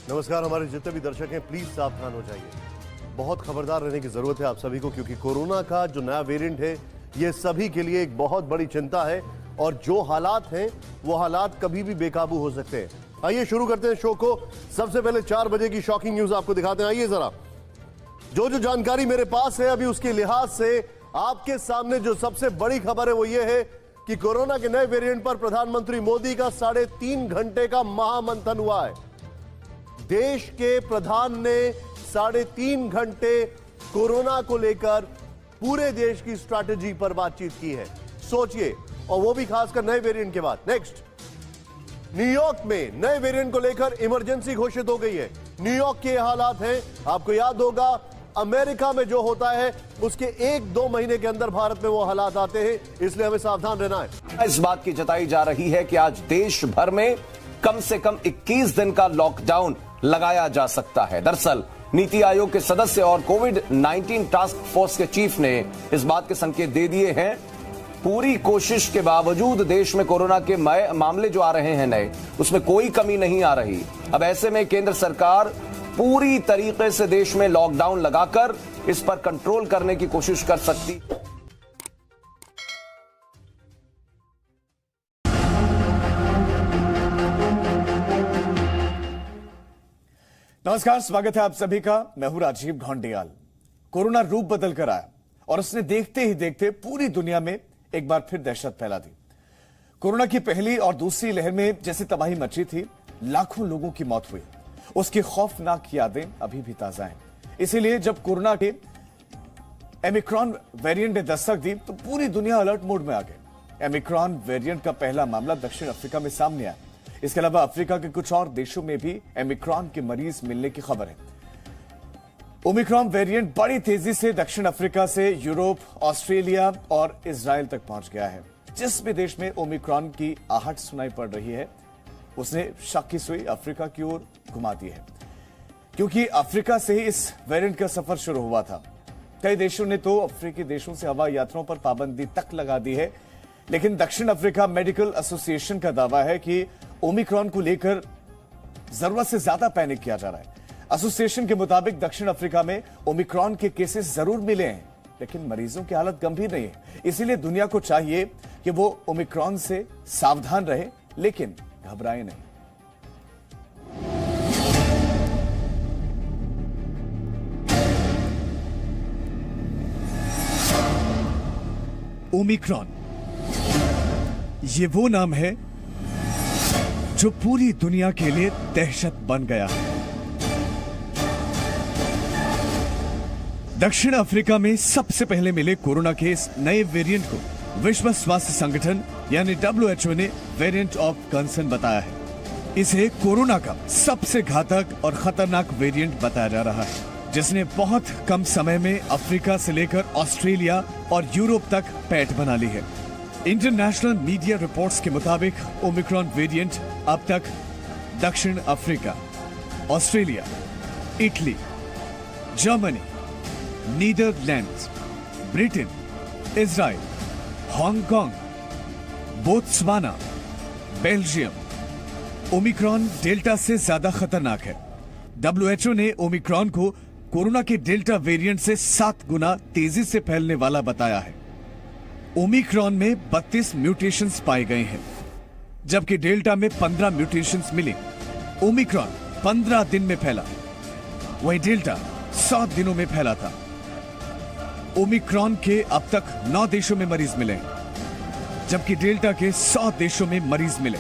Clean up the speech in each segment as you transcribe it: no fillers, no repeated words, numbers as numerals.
नमस्कार। हमारे जितने भी दर्शक हैं प्लीज सावधान हो जाइए। बहुत खबरदार रहने की जरूरत है आप सभी को, क्योंकि कोरोना का जो नया वेरिएंट है ये सभी के लिए एक बहुत बड़ी चिंता है और जो हालात हैं वो हालात कभी भी बेकाबू हो सकते हैं। आइए शुरू करते हैं शो को। सबसे पहले 4 बजे की शॉकिंग न्यूज आपको दिखाते हैं। आइए जरा, जो जानकारी मेरे पास है अभी उसके लिहाज से आपके सामने जो सबसे बड़ी खबर है वो ये है कि कोरोना के नए वेरिएंट पर प्रधानमंत्री मोदी का 3.5 घंटे का महामंथन हुआ है। देश के प्रधान ने 3.5 घंटे कोरोना को लेकर पूरे देश की स्ट्रैटेजी पर बातचीत की है। सोचिए, और वो भी खासकर नए वेरिएंट के बाद। नेक्स्ट, न्यूयॉर्क में नए वेरिएंट को लेकर इमरजेंसी घोषित हो गई है। न्यूयॉर्क के हालात हैं, आपको याद होगा अमेरिका में जो होता है उसके 1-2 महीने के अंदर भारत में वो हालात आते हैं, इसलिए हमें सावधान रहना है। इस बात की जताई जा रही है कि आज देश भर में कम से कम 21 दिन का लॉकडाउन लगाया जा सकता है। दरअसल नीति आयोग के सदस्य और कोविड-19 टास्क फोर्स के चीफ ने इस बात के संकेत दे दिए हैं। पूरी कोशिश के बावजूद देश में कोरोना के मामले जो आ रहे हैं नए, उसमें कोई कमी नहीं आ रही। अब ऐसे में केंद्र सरकार पूरी तरीके से देश में लॉकडाउन लगाकर इस पर कंट्रोल करने की कोशिश कर सकती। नमस्कार, स्वागत है आप सभी का। मैं हूं राजीव ढोंडियाल। कोरोना रूप बदल कर आया और उसने देखते ही देखते पूरी दुनिया में एक बार फिर दहशत फैला दी। कोरोना की पहली और दूसरी लहर में जैसी तबाही मची थी, लाखों लोगों की मौत हुई, उसकी खौफनाक यादें अभी भी ताजा हैं। इसीलिए जब कोरोना के ओमिक्रॉन वेरिएंट ने दस्तक दी तो पूरी दुनिया अलर्ट मोड में आ गई। ओमिक्रॉन वेरिएंट का पहला मामला दक्षिण अफ्रीका में सामने आया। इसके अलावा अफ्रीका के कुछ और देशों में भी ओमिक्रॉन के मरीज मिलने की खबर है। ओमिक्रॉन वेरिएंट बड़ी तेजी से दक्षिण अफ्रीका से यूरोप, ऑस्ट्रेलिया और इजराइल तक पहुंच गया है। जिस भी देश में ओमिक्रॉन की आहट सुनाई पड़ रही है उसने शक की सुई अफ्रीका की ओर घुमा दी है, क्योंकि अफ्रीका से ही इस वेरिएंट का सफर शुरू हुआ था। कई देशों ने तो अफ्रीकी देशों से हवाई यात्राओं पर पाबंदी तक लगा दी है, लेकिन दक्षिण अफ्रीका मेडिकल एसोसिएशन का दावा है कि ओमिक्रॉन को लेकर जरूरत से ज्यादा पैनिक किया जा रहा है। एसोसिएशन के मुताबिक दक्षिण अफ्रीका में ओमिक्रॉन के केसेस जरूर मिले हैं, लेकिन मरीजों की हालत गंभीर नहीं है। इसीलिए दुनिया को चाहिए कि वो ओमिक्रॉन से सावधान रहे, लेकिन घबराए नहीं। ओमिक्रॉन, ये वो नाम है जो पूरी दुनिया के लिए दहशत बन गया है। दक्षिण अफ्रीका में सबसे पहले मिले कोरोना के इस नए वेरिएंट को विश्व स्वास्थ्य संगठन यानी WHO ने वेरिएंट ऑफ कंसर्न बताया है। इसे कोरोना का सबसे घातक और खतरनाक वेरिएंट बताया जा रहा है, जिसने बहुत कम समय में अफ्रीका से लेकर ऑस्ट्रेलिया और यूरोप तक पैठ बना ली है। इंटरनेशनल मीडिया रिपोर्ट्स के मुताबिक ओमिक्रॉन वेरिएंट अब तक दक्षिण Africa, Australia, Italy, Germany, Netherlands, Britain, Israel, Hong Kong, Botswana, Belgium. Omicron delta से ज्यादा खतरनाक है। WHO ने ओमिक्रॉन को कोरोना के डेल्टा वेरिएंट से 7 गुना तेजी से फैलने वाला बताया है। ओमिक्रॉन में 32 म्यूटेशंस पाए गए हैं, जबकि डेल्टा में 15 म्यूटेशंस मिले। ओमिक्रॉन 15 दिन में फैला, वहीं डेल्टा 7 दिनों में फैला था। ओमिक्रॉन के अब तक 9 देशों में मरीज मिले, जबकि डेल्टा के 100 देशों में मरीज मिले।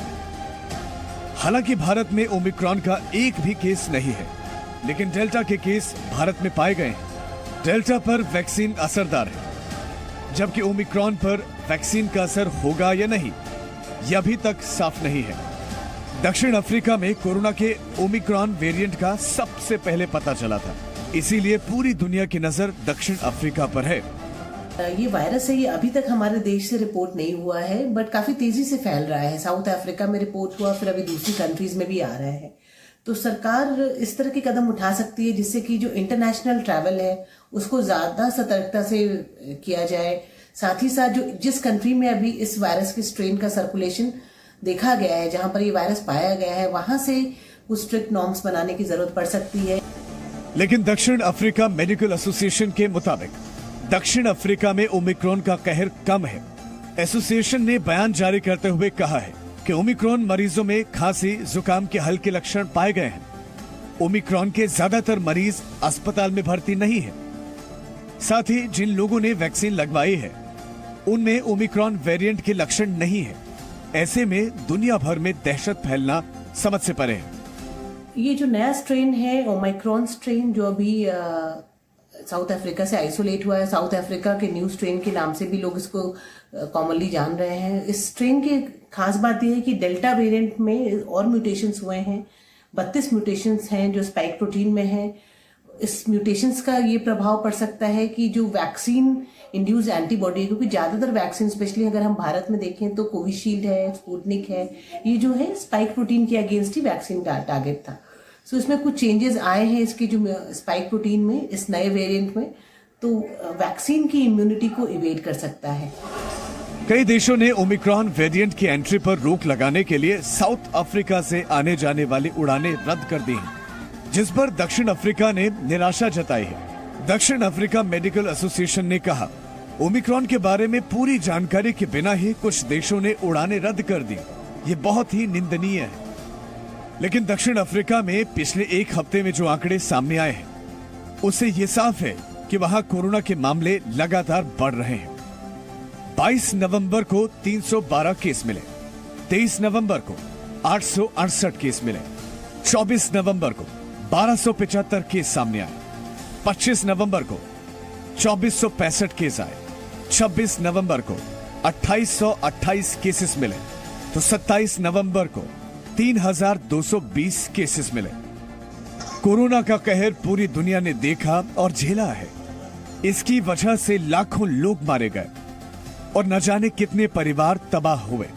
हालांकि भारत में ओमिक्रॉन का एक भी केस नहीं है, लेकिन डेल्टा के केस भारत में पाए गए हैं। डेल्टा पर वैक्सीन असरदार है, जबकि ओमिक्रॉन पर वैक्सीन का असर होगा या नहीं, यह अभी तक साफ नहीं है। दक्षिण अफ्रीका में कोरोना के ओमिक्रॉन वेरिएंट का सबसे पहले पता चला था, इसीलिए पूरी दुनिया की नजर दक्षिण अफ्रीका पर है। ये वायरस है, ये अभी तक हमारे देश से रिपोर्ट नहीं हुआ है, बट काफी तेजी से फैल रहा है। साउथ अफ्रीका में रिपोर्ट हुआ, फिर अभी दूसरी कंट्रीज में भी आ रहा है। तो सरकार इस तरह के कदम उठा सकती है जिससे कि जो इंटरनेशनल ट्रैवल है उसको ज्यादा सतर्कता से किया जाए। साथ ही साथ जो जिस कंट्री में अभी इस वायरस के स्ट्रेन का सर्कुलेशन देखा गया है, जहां पर ये वायरस पाया गया है, वहां से कुछ स्ट्रिक्ट नॉर्म्स बनाने की जरूरत पड़ सकती है। लेकिन दक्षिण अफ्रीका मेडिकल एसोसिएशन के मुताबिक दक्षिण अफ्रीका में ओमिक्रॉन का कहर कम है। एसोसिएशन ने बयान जारी करते हुए कहा है कि ओमिक्रॉन मरीजों में खांसी, जुकाम के हल्के लक्षण पाए गए हैं। ओमिक्रॉन के ज्यादातर मरीज अस्पताल में भर्ती नहीं है। साथ ही जिन लोगों ने वैक्सीन लगवाई है उनमें ओमिक्रॉन वेरिएंट के लक्षण नहीं है। ऐसे में दुनिया भर में दहशत फैलना समझ से परे है। ये जो नया स्ट्रेन है ओमिक्रॉन स्ट्रेन, जो अभी साउथ अफ्रीका से आइसोलेट हुआ है, साउथ अफ्रीका के न्यू स्ट्रेन के नाम से भी लोग इसको कॉमनली जान रहे हैं। इस स्ट्रेन की खास बात यह है कि डेल्टा वेरिएंट में और म्यूटेशंस हुए हैं, 32 म्यूटेशंस हैं जो स्पाइक प्रोटीन में है। इस म्यूटेशंस का ये प्रभाव पड़ सकता है कि जो वैक्सीन इंड्यूस एंटीबॉडी, क्योंकि ज्यादातर वैक्सीन स्पेशली अगर हम भारत में देखें तो कोविशील्ड है, स्पुतनिक है, ये जो है स्पाइक प्रोटीन के अगेंस्ट ही वैक्सीन टारगेट था। सो इसमें कुछ चेंजेस आए हैं इसके जो स्पाइक प्रोटीन में, इस नए वेरिएंट में, तो वैक्सीन की इम्यूनिटी को इवेड कर सकता है। कई देशों ने ओमिक्रॉन वेरिएंट की एंट्री पर रोक लगाने के लिए साउथ अफ्रीका से आने जाने वाली उड़ानें रद्द कर दी हैं, जिस पर दक्षिण अफ्रीका ने निराशा जताई है। दक्षिण अफ्रीका मेडिकल एसोसिएशन ने कहा, ओमिक्रॉन के बारे में पूरी जानकारी के बिना ही कुछ देशों ने उड़ानें रद्द कर दी। ये बहुत ही निंदनीय है। लेकिन दक्षिण अफ्रीका में पिछले एक हफ्ते में जो आंकड़े सामने आए हैं उससे ये साफ है कि वहां कोरोना के मामले लगातार बढ़ रहे हैं। 22 नवंबर को 312 केस मिले, 23 नवंबर को 868 केस मिले, 24 नवंबर को 1275 केस सामने आए, 25 नवंबर को 2465 केस आए, 26 नवंबर को 2828 केसेस मिले, तो 27 नवंबर को 3220 केसेस मिले। कोरोना का कहर पूरी दुनिया ने देखा और झेला है। इसकी वजह से लाखों लोग मारे गए और न जाने कितने परिवार तबाह हुए।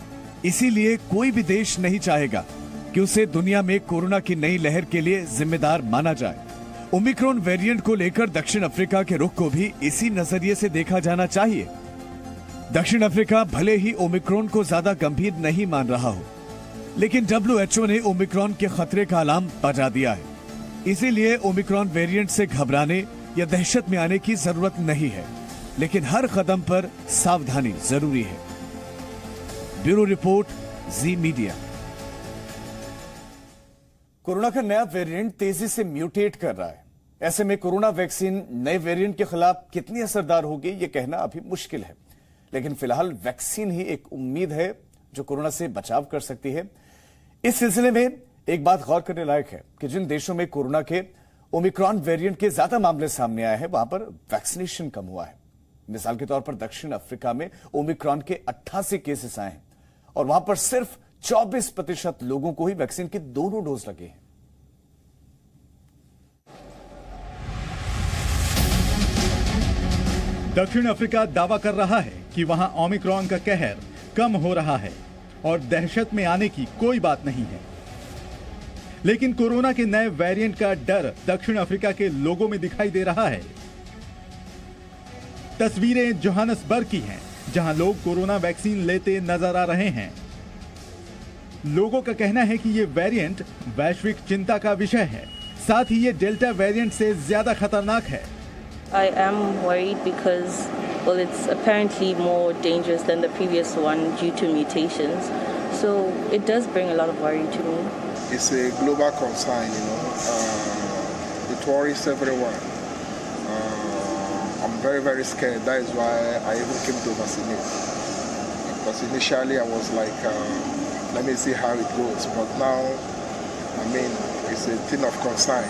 इसीलिए कोई भी देश नहीं चाहेगा कि उसे दुनिया में कोरोना की नई लहर के लिए जिम्मेदार माना जाए। ओमिक्रॉन वेरिएंट को लेकर दक्षिण अफ्रीका के रुख को भी इसी नजरिए से देखा जाना चाहिए। दक्षिण अफ्रीका भले ही ओमिक्रॉन को ज्यादा गंभीर नहीं मान रहा हो, लेकिन WHO ने ओमिक्रॉन के खतरे का अलार्म बजा दिया है। इसीलिए ओमिक्रॉन वेरिएंट से घबराने या दहशत में आने की जरूरत नहीं है, लेकिन हर कदम पर सावधानी जरूरी है। ब्यूरो रिपोर्ट, जी मीडिया। कोरोना का नया वेरिएंट तेजी से म्यूटेट कर रहा है। ऐसे में कोरोना वैक्सीन नए वेरिएंट के खिलाफ कितनी असरदार होगी ये कहना अभी मुश्किल है, लेकिन फिलहाल वैक्सीन ही एक उम्मीद है जो कोरोना से बचाव कर सकती है। इस सिलसिले में एक बात गौर करने लायक है कि जिन देशों में कोरोना के ओमिक्रॉन वेरिएंट के ज्यादा मामले सामने आए हैं वहां पर वैक्सीनेशन कम हुआ है। मिसाल के तौर पर दक्षिण अफ्रीका में ओमिक्रॉन के 88 केसेस आए हैं और वहां पर सिर्फ 24% लोगों को ही वैक्सीन के दोनों डोज लगे हैं। दक्षिण अफ्रीका दावा कर रहा है कि वहां ओमिक्रॉन का कहर कम हो रहा है और दहशत में आने की कोई बात नहीं है, लेकिन कोरोना के नए वेरिएंट का डर दक्षिण अफ्रीका के लोगों में दिखाई दे रहा है। तस्वीरें जोहानसबर्ग की हैं, जहां लोग कोरोना वैक्सीन लेते नजर आ रहे हैं। लोगों का कहना है कि ये वेरिएंट वैश्विक चिंता का विषय है, साथ ही ये डेल्टा वेरिएंट से ज्यादा खतरनाक है। I am worried because, well, it's apparently more dangerous than the previous one due to mutations. So it does bring a lot of worry to me. It's a global concern, it worries everyone. I'm very, very scared. That is why I even came to vaccinate. Because initially I was like, let me see how it goes. But now, it's a thing of concern.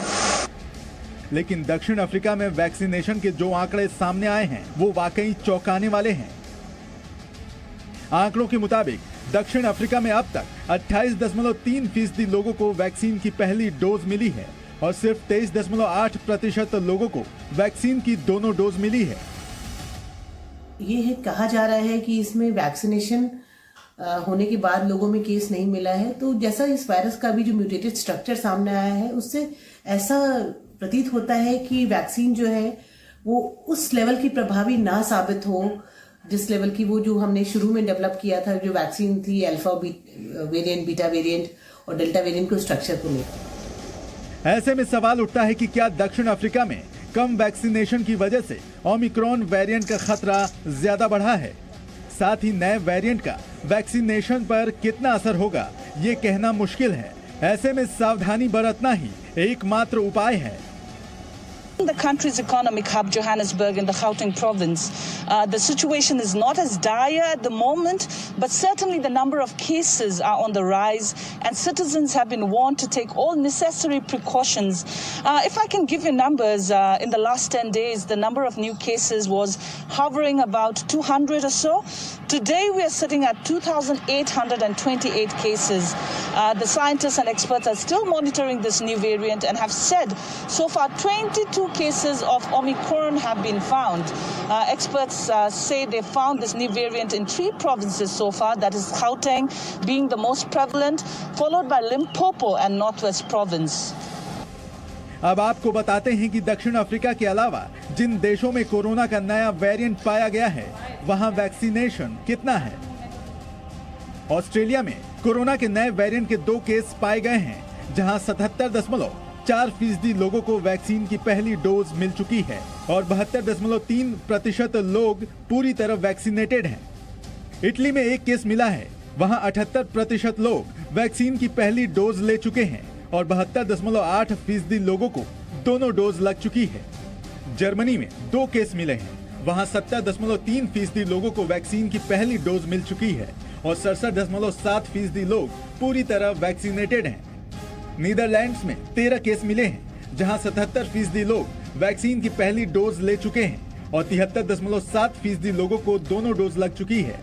लेकिन दक्षिण Africa में vaccination के जो आंकड़े सामने आए हैं वो वाकई चौंकाने वाले हैं। आंकड़ों के मुताबिक दक्षिण अफ्रीका में अब तक 28.3% लोगों को वैक्सीन की पहली डोज मिली है और सिर्फ 23.8% लोगों को वैक्सीन की दोनों डोज मिली है। ये कहा जा रहा है कि इसमें वैक्सीनेशन होने के बाद लोगों में केस नहीं मिला है, तो जैसा इस वायरस का भी जो म्यूटेटेड स्ट्रक्चर सामने आया है उससे ऐसा प्रतीत होता है कि वैक्सीन जो है वो उस लेवल की प्रभावी ना साबित हो जिस लेवल की वो जो हमने शुरू में डेवलप किया था, जो वैक्सीन थी अल्फा वेरिएंट, बीटा वेरिएंट और डेल्टा वेरिएंट को स्ट्रक्चर को लेकर। ऐसे में सवाल उठता है कि क्या दक्षिण अफ्रीका में कम वैक्सीनेशन की वजह से ओमिक्रॉन वेरिएंट का खतरा ज्यादा बढ़ा है? साथ ही नए वेरिएंट का वैक्सीनेशन पर कितना असर होगा, ये कहना मुश्किल है। ऐसे में सावधानी बरतना ही एकमात्र उपाय है। The country's economic hub, Johannesburg, in the Gauteng province, the situation is not as dire at the moment, but certainly the number of cases are on the rise, and citizens have been warned to take all necessary precautions. If I can give you numbers, in the last 10 days, the number of new cases was hovering about 200 or so. Today, we are sitting at 2,828 cases. The scientists and experts are still monitoring this new variant and have said so far 22 cases of Omicron have been found. Experts say they found this new variant in 3 provinces so far, that is Gauteng being the most prevalent, followed by Limpopo and Northwest Province. अब आपको बताते हैं कि दक्षिण Africa के अलावा जिन देशों में कोरोना का नया वेरिएंट पाया गया है, वहां वैक्सीनेशन कितना है। ऑस्ट्रेलिया में कोरोना के नए वेरिएंट के 2 केस पाए गए हैं, जहां 77.4% लोगों को वैक्सीन की पहली डोज मिल चुकी है और 72.3% लोग पूरी तरह वैक्सीनेटेड हैं। इटली में 1 केस मिला है, वहां 78% लोग वैक्सीन की पहली डोज ले चुके हैं और 72.8% लोगों को दोनों डोज लग चुकी है। जर्मनी में 2 केस मिले हैं, वहां 70.3% लोगों को वैक्सीन की पहली डोज मिल चुकी है और 67.7% लोग पूरी तरह वैक्सीनेटेड हैं। नीदरलैंड्स में 13 केस मिले हैं, जहां 77% लोग वैक्सीन की पहली डोज ले चुके हैं और 73.7% लोगों को दोनों डोज लग चुकी है।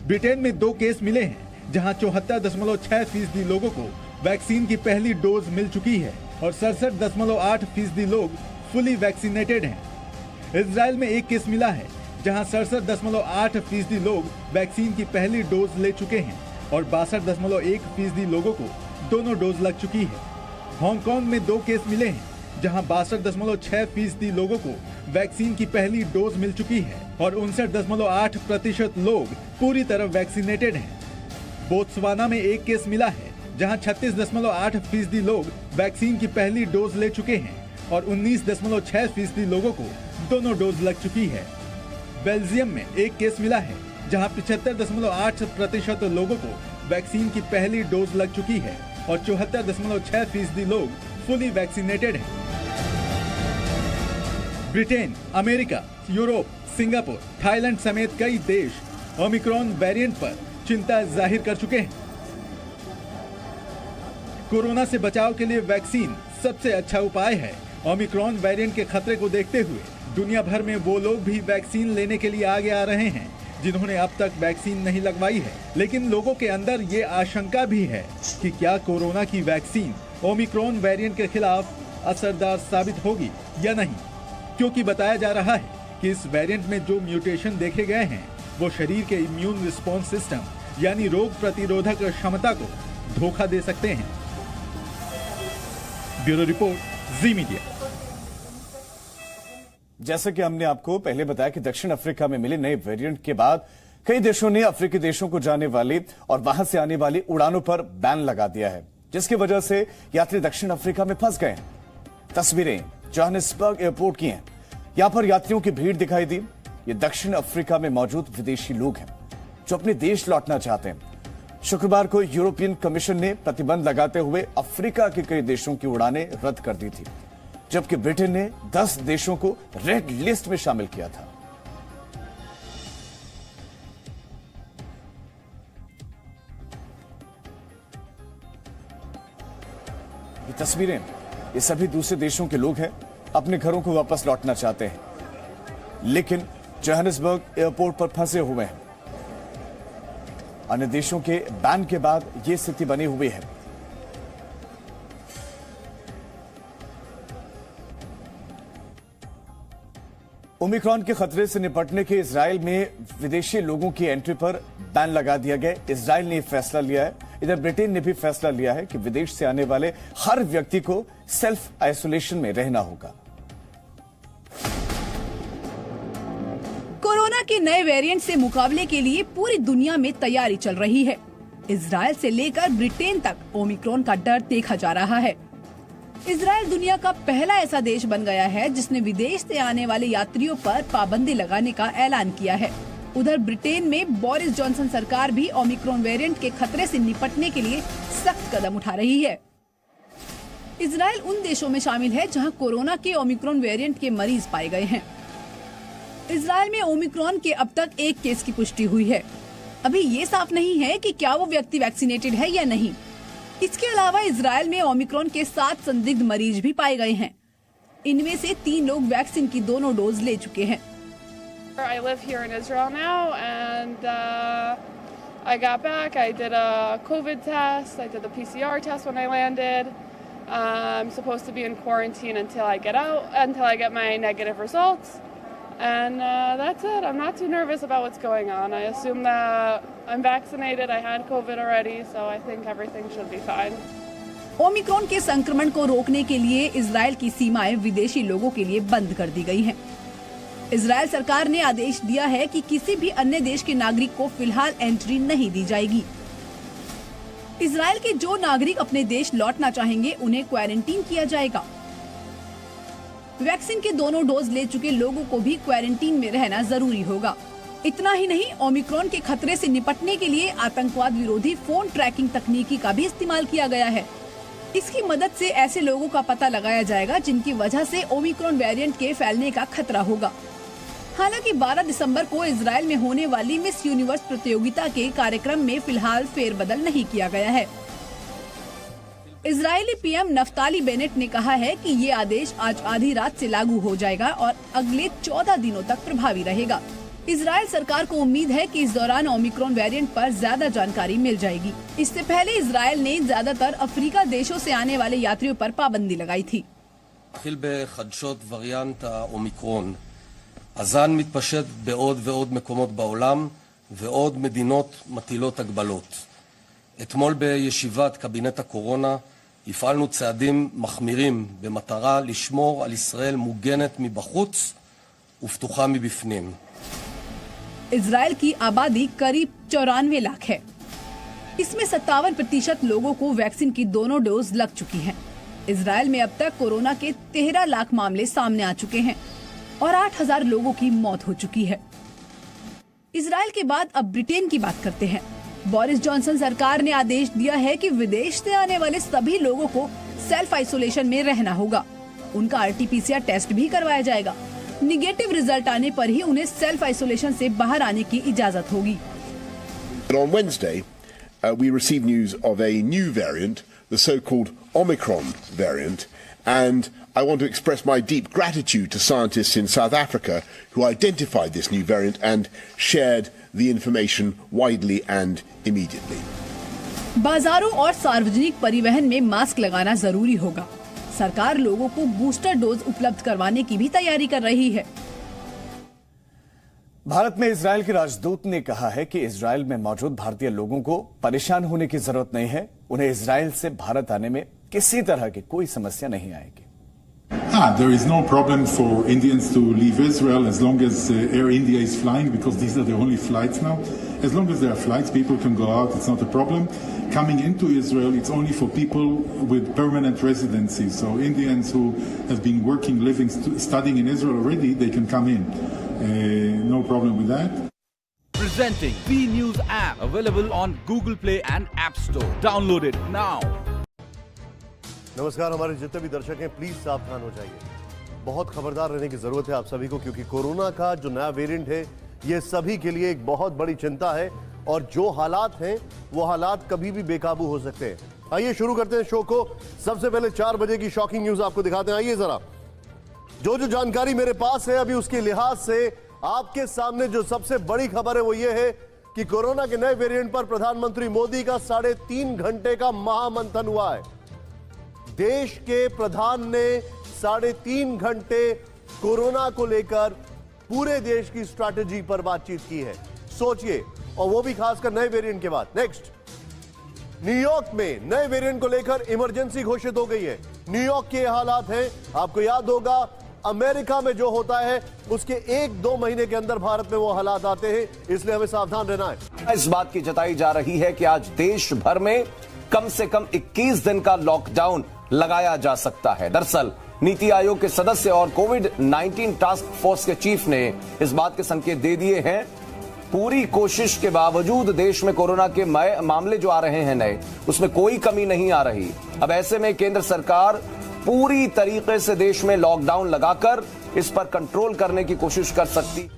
ब्रिटेन में 2 केस मिले हैं, जहां 74.6% लोगों को वैक्सीन की पहली डोज मिल चुकी है और 67.8% लोग फुली वैक्सीनेटेड हैं। इजराइल में 1 केस मिला है, जहां 67.8% लोग वैक्सीन की पहली डोज ले चुके हैं और 62.1% लोगों को दोनों डोज लग चुकी है। हांगकांग में 2 केस मिले हैं, जहां 62.6% लोगों को वैक्सीन की पहली डोज मिल चुकी है और 59.8% लोग पूरी तरह वैक्सीनेटेड हैं। बोत्सवाना में 1 केस मिला है, जहां 36.8% लोग वैक्सीन की पहली डोज ले चुके हैं और 19.6% लोगों को दोनों डोज लग चुकी है। बेल्जियम में 1 केस मिला है, जहां 75.8% लोगों को वैक्सीन की पहली डोज लग चुकी है और 74.6% लोग फुली वैक्सीनेटेड हैं। Britain, America, Europe, Singapore, Thailand समेत कई देश ओमिक्रॉन वेरिएंट पर चिंता जाहिर कर चुके हैं। कोरोना से बचाव के लिए वैक्सीन सबसे अच्छा उपाय है। ओमिक्रॉन वेरिएंट के खतरे को देखते हुए दुनिया भर में वो लोग भी वैक्सीन लेने के लिए आगे आ रहे हैं जिन्होंने अब तक वैक्सीन नहीं लगवाई है। लेकिन लोगों के अंदर ये आशंका भी है कि क्या कोरोना की वैक्सीन ओमिक्रॉन वेरिएंट के खिलाफ असरदार साबित होगी या नहीं, क्योंकि बताया जा रहा है कि इस वेरिएंट में जो म्यूटेशन देखे गए हैं वो शरीर के इम्यून रिस्पॉन्स सिस्टम यानी रोग प्रतिरोधक क्षमता को धोखा दे सकते हैं। ब्यूरो रिपोर्ट, जी मीडिया। जैसा कि हमने आपको पहले बताया कि दक्षिण अफ्रीका में मिले नए वेरिएंट के बाद कई देशों ने अफ्रीकी देशों को जाने वाली और वहां से आने वाली उड़ानों पर बैन लगा दिया है, जिसकी वजह से यात्री दक्षिण अफ्रीका में फंस गए हैं। तस्वीरें जोहानिसबर्ग एयरपोर्ट की हैं। यहां पर यात्रियों की भीड़ दिखाई दी। ये दक्षिण अफ्रीका में मौजूद विदेशी लोग हैं जो अपने देश लौटना चाहते हैं। शुक्रवार को यूरोपियन कमीशन ने प्रतिबंध लगाते हुए अफ्रीका के कई देशों की उड़ानें रद्द कर दी थी, जबकि ब्रिटेन ने 10 देशों को रेड लिस्ट में शामिल किया था। ये तस्वीरें, ये सभी दूसरे देशों के लोग हैं, अपने घरों को वापस लौटना चाहते हैं, लेकिन जोहानिसबर्ग एयरपोर्ट पर फंसे हुए हैं। अन्य देशों के बैन के बाद यह स्थिति बनी हुई है। ओमिक्रॉन के खतरे से निपटने के इजराइल में विदेशी लोगों की एंट्री पर बैन लगा दिया गया। इजराइल ने फैसला लिया है। इधर ब्रिटेन ने भी फैसला लिया है कि विदेश से आने वाले हर व्यक्ति को सेल्फ आइसोलेशन में रहना होगा। कोरोना के नए वेरिएंट से मुकाबले के लिए पूरी दुनिया में तैयारी चल रही है। इजराइल से लेकर ब्रिटेन तक ओमिक्रॉन का डर देखा जा रहा है। इजराइल दुनिया का पहला ऐसा देश बन गया है जिसने विदेश से आने वाले यात्रियों पर पाबंदी लगाने का ऐलान किया है। उधर ब्रिटेन में बोरिस जॉनसन सरकार भी ओमिक्रॉन वेरिएंट के खतरे से निपटने के लिए सख्त कदम उठा रही है। इजराइल उन देशों में शामिल है जहां कोरोना के ओमिक्रॉन वेरिएंट के मरीज पाए गए हैं। इजराइल में ओमिक्रॉन के अब तक 1 केस की पुष्टि हुई है। अभी ये साफ नहीं है कि क्या वो व्यक्ति वैक्सीनेटेड है या नहीं। इसके अलावा इजराइल में ओमिक्रॉन के 7 संदिग्ध मरीज भी पाए गए हैं। इनमें से 3 लोग वैक्सीन की दोनों डोज ले चुके हैं। I live here in Israel now, and I got back. I did a COVID test. I did the PCR test when I landed. I'm supposed to be in quarantine until I get my negative results. And that's it. I'm not too nervous about what's going on. I assume that I'm vaccinated. I had COVID already, so I think everything should be fine. Omicron के संक्रमण को रोकने के लिए Israel की सीमाएं विदेशी लोगों के लिए बंद कर दी गई हैं। इजराइल सरकार ने आदेश दिया है कि किसी भी अन्य देश के नागरिक को फिलहाल एंट्री नहीं दी जाएगी। इजराइल के जो नागरिक अपने देश लौटना चाहेंगे उन्हें क्वारंटीन किया जाएगा। वैक्सीन के दोनों डोज ले चुके लोगों को भी क्वारंटीन में रहना जरूरी होगा। इतना ही नहीं, ओमिक्रॉन के खतरे से निपटने के लिए आतंकवाद विरोधी फोन ट्रैकिंग तकनीकी का भी इस्तेमाल किया गया है। इसकी मदद से ऐसे लोगों का पता लगाया जाएगा जिनकी वजह से ओमिक्रॉन वेरिएंट के फैलने का खतरा होगा। हालांकि 12 दिसंबर को इजराइल में होने वाली मिस यूनिवर्स प्रतियोगिता के कार्यक्रम में फिलहाल फेरबदल नहीं किया गया है। इजरायली पीएम नफ्ताली बेनेट ने कहा है कि ये आदेश आज आधी रात से लागू हो जाएगा और अगले 14 दिनों तक प्रभावी रहेगा। इजराइल सरकार को उम्मीद है कि इस दौरान ओमिक्रॉन वेरिएंट पर ज्यादा जानकारी मिल जाएगी। इससे पहले इजराइल ने ज्यादातर अफ्रीका देशों से आने वाले यात्रियों पर पाबंदी लगाई थी। הזן מתפשט בעוד ועוד מקומות בעולם ועוד מדינות מטילות הגבלות. אתמול בישיבת קבינט הקורונה הפעלנו צעדים מחמירים במטרה לשמור על ישראל מוגנת מבחוץ ופתוחה מבפנים. इजराइल की आबादी करीब 94 लाख है। इसमें 57% लोगों को वैक्सीन की दोनों डोज लग चुकी हैं। इजराइल में अब तक कोरोना के 13 लाख मामले सामने आ चुके हैं और 8000 लोगों की मौत हो चुकी है। इजराइल के बाद अब ब्रिटेन की बात करते हैं। बोरिस जॉनसन सरकार ने आदेश दिया है कि विदेश से आने वाले सभी लोगों को सेल्फ आइसोलेशन में रहना होगा। उनका RT-PCR टेस्ट भी करवाया जाएगा। निगेटिव रिजल्ट आने पर ही उन्हें सेल्फ आइसोलेशन से बाहर आने की इजाजत होगी। On Wednesday, we received news of a new variant, the so-called Omicron variant, and I want to express my deep gratitude to scientists in South Africa who identified this new variant and shared the information widely and immediately. बाजारों और सार्वजनिक परिवहन में mask लगाना जरूरी होगा। सरकार लोगों को बूस्टर डोज उपलब्ध करवाने की भी तैयारी कर रही है। भारत में इजराइल के राजदूत ने कहा है कि इजराइल में मौजूद भारतीय लोगों को परेशान होने की जरूरत नहीं है। उन्हें इजराइल से भारत आने में किसी तरह की कोई समस्या नहीं आएगी। There is no problem for Indians to leave Israel as long as Air India is flying, because these are the only flights now. As long as there are flights, people can go out. It's not a problem. Coming into Israel, it's only for people with permanent residency. So Indians who have been working, living, studying in Israel already, they can come in. No problem with that. Presenting B News app, available on Google Play and App Store. Download it now. नमस्कार, हमारे जितने भी दर्शक हैं please सावधान हो जाइए। बहुत खबरदार रहने की जरूरत है आप सभी को, क्योंकि कोरोना का जो नया वेरिएंट है ये सभी के लिए एक बहुत बड़ी चिंता है और जो हालात हैं वो हालात कभी भी बेकाबू हो सकते हैं। आइए शुरू करते हैं शो को। सबसे पहले 4 बजे की शॉकिंग न्यूज आपको दिखाते हैं। आइए जरा, जो जानकारी मेरे पास है अभी उसके लिहाज से आपके सामने जो सबसे बड़ी खबर है वो ये है कि कोरोना के नए वेरिएंट पर प्रधानमंत्री मोदी का 3.5 घंटे का महामंथन हुआ है। देश के प्रधान ने 3.5 घंटे कोरोना को लेकर पूरे देश की स्ट्रैटेजी पर बातचीत की है। सोचिए, और वो भी खासकर नए वेरिएंट के बाद। नेक्स्ट, न्यूयॉर्क में नए वेरिएंट को लेकर इमरजेंसी घोषित हो गई है। न्यूयॉर्क के हालात हैं, आपको याद होगा अमेरिका में जो होता है उसके 1-2 महीने के अंदर भारत में वो हालात आते हैं, इसलिए हमें सावधान रहना है। इस बात की जताई जा रही है कि आज देश भर में कम से कम 21 दिन का लॉकडाउन लगाया जा सकता है। दरअसल नीति आयोग के सदस्य और कोविड-19 टास्क फोर्स के चीफ ने इस बात के संकेत दे दिए हैं। पूरी कोशिश के बावजूद देश में कोरोना के मामले जो आ रहे हैं नए, उसमें कोई कमी नहीं आ रही। अब ऐसे में केंद्र सरकार पूरी तरीके से देश में लॉकडाउन लगाकर इस पर कंट्रोल करने की कोशिश कर सकती।